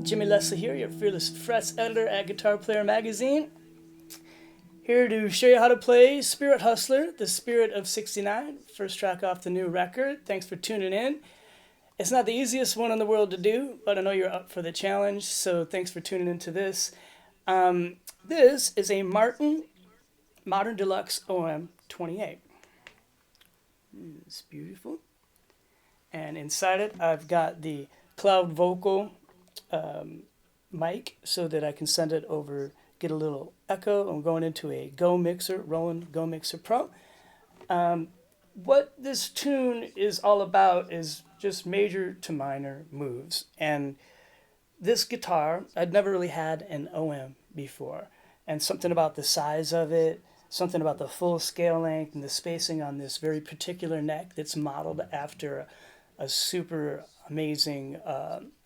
Jimmy Leslie here, your fearless frets editor at Guitar Player Magazine. Here to show you how to play Spirit Hustler, the Spirit of 69, first track off the new record. Thanks for tuning in. It's not the easiest one in the world to do, but I know you're up for the challenge, so thanks for tuning into this. This is a Martin Modern Deluxe OM-28. It's beautiful. And inside it, I've got the Cloudvocal mic so that I can send it over, get a little echo. I'm going into a GoMixer, Roland GoMixer Pro. What this tune is all about is just major to minor moves. And this guitar, I'd never really had an OM before. And something about the size of it, something about the full scale length and the spacing on this very particular neck that's modeled after a super amazing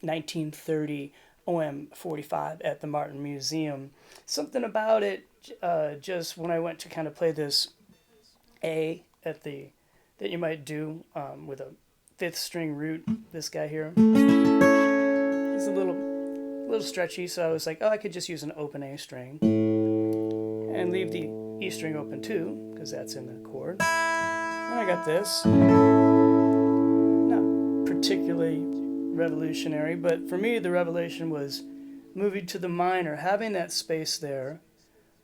1930 OM-45 at the Martin Museum. Something about it, just when I went to kind of play this A at the, that you might do with a 5th string root, this guy here. It's a little stretchy, so I was like, oh, I could just use an open A string and leave the E string open too, because that's in the chord. And I got this. Particularly revolutionary, but for me the revelation was moving to the minor, having that space there.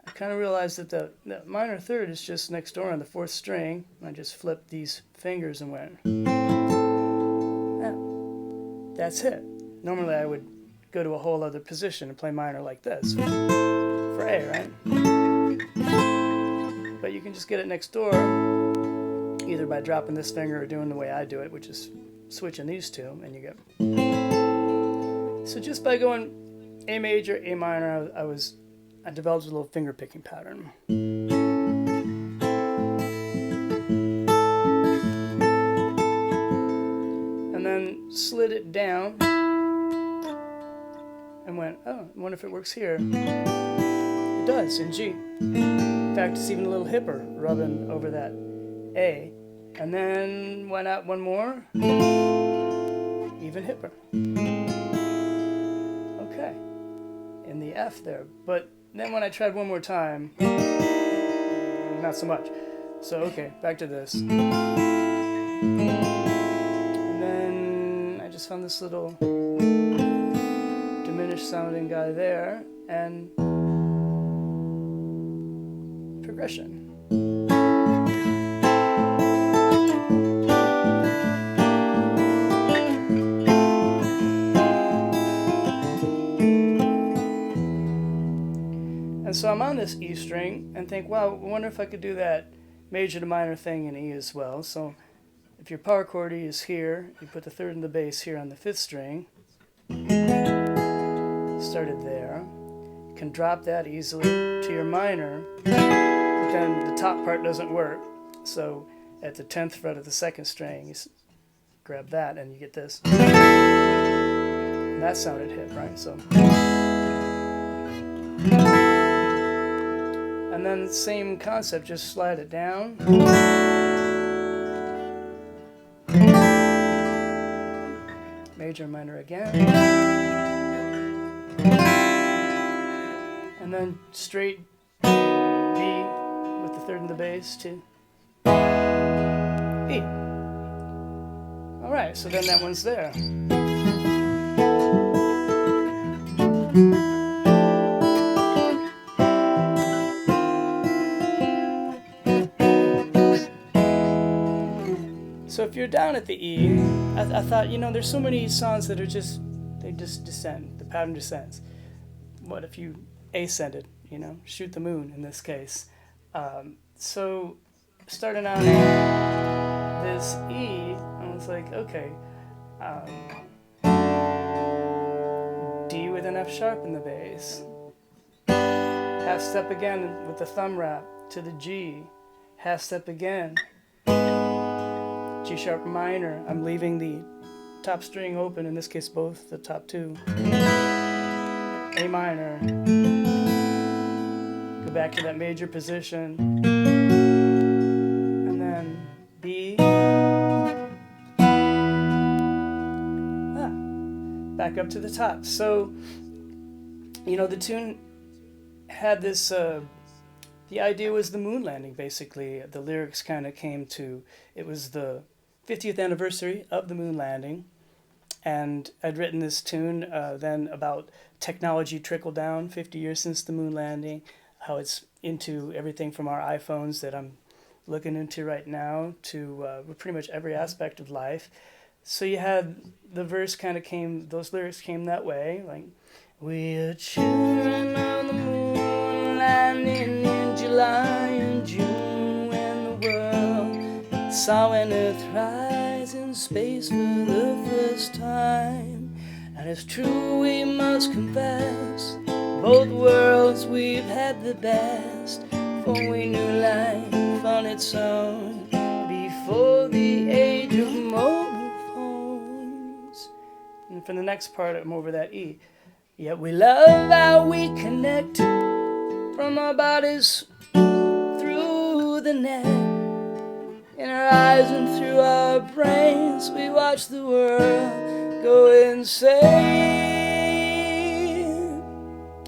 I kind of realized that the minor third is just next door on the 4th string. I just flipped these fingers and went, yeah, that's it. Normally I would go to a whole other position and play minor like this for A, right? But you can just get it next door either by dropping this finger or doing the way I do it, which is switching these two, and you get. So just by going A major, A minor, I developed a little finger picking pattern. And then slid it down and went, oh, I wonder if it works here. It does in G. In fact, it's even a little hipper, rubbing over that A. And then went out one more, even hipper. Okay, in the F there. But then when I tried one more time, not so much. So okay, back to this. And then I just found this little diminished sounding guy there, and progression. So I'm on this E string and think, wow, I wonder if I could do that major to minor thing in E as well. So if your power chord E is here, you put the 3rd and the bass here on the 5th string. Started there. You can drop that easily to your minor, but then the top part doesn't work. So at the 10th fret of the 2nd string, you grab that and you get this. And that sounded hip, right? So. And then same concept, just slide it down. Major, minor again. And then straight B with the 3rd and the bass to E. Alright, so then that one's there. So if you're down at the E, I thought, you know, there's so many songs that are just, they just descend, the pattern descends. What if you ascended, you know, shoot the moon in this case. So starting on this E, I was like, okay, D with an F sharp in the bass. Half step again with the thumb wrap to the G. Half step again. G sharp minor, I'm leaving the top string open, in this case both the top two. A minor, go back to that major position, and then B, back up to the top. So, you know, the tune had this, the idea was the moon landing, basically. The lyrics kind of came to, it was the 50th anniversary of the moon landing, and I'd written this tune then about technology trickle down, 50 years since the moon landing, how it's into everything from our iPhones that I'm looking into right now to pretty much every aspect of life. So you had the verse kind of came, those lyrics came that way, like, we are children of the moon landing in July and June when the world saw an earth rise in space for the first time. And it's true we must confess, both worlds we've had the best, for we knew life on its own before the age of mobile phones. And for the next part, I'm over that E. Yet we love how we connect from our bodies through the net. In our eyes and through our brains, we watch the world go insane.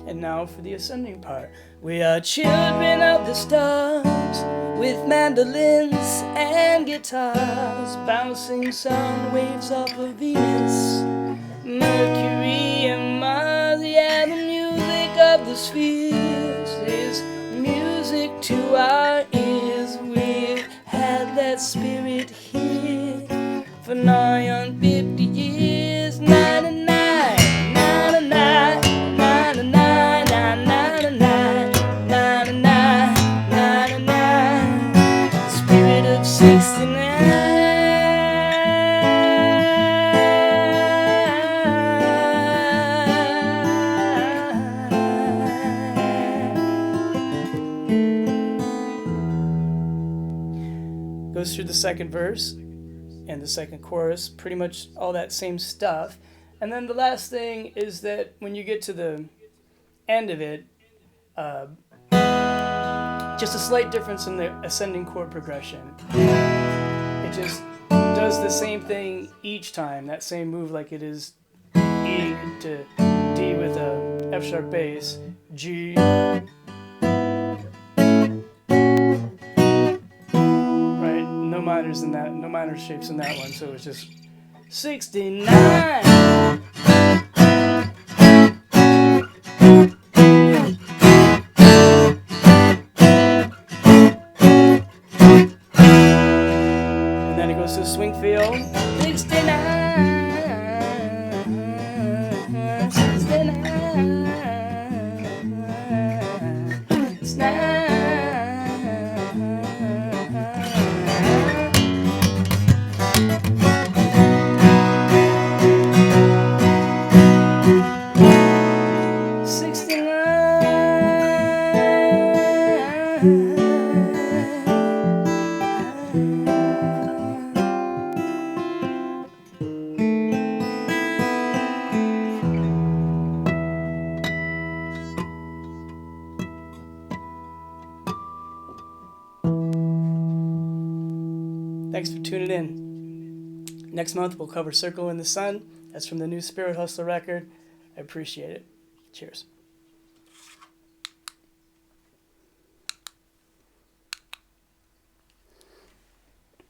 And now for the ascending part. We are children of the stars, with mandolins and guitars, bouncing sound waves off of Venus, Mercury and Mars. Yeah, the music of the spheres is music to our ears. We've had that spirit here for nigh on 50 years. 99, 99, 99, 99, 99, 99, spirit of 69. Goes through the second verse and the second chorus, pretty much all that same stuff. And then the last thing is that when you get to the end of it, just a slight difference in the ascending chord progression. It just does the same thing each time, that same move, like it is E to D with a F sharp bass, G, no minors in that, no minor shapes in that one, so it's just 69. And then it goes to the swing feel, 69, 69, 69. Thanks for tuning in. Next month we'll cover Circle in the Sun. That's from the new Spirit Hustler record. I appreciate it. Cheers.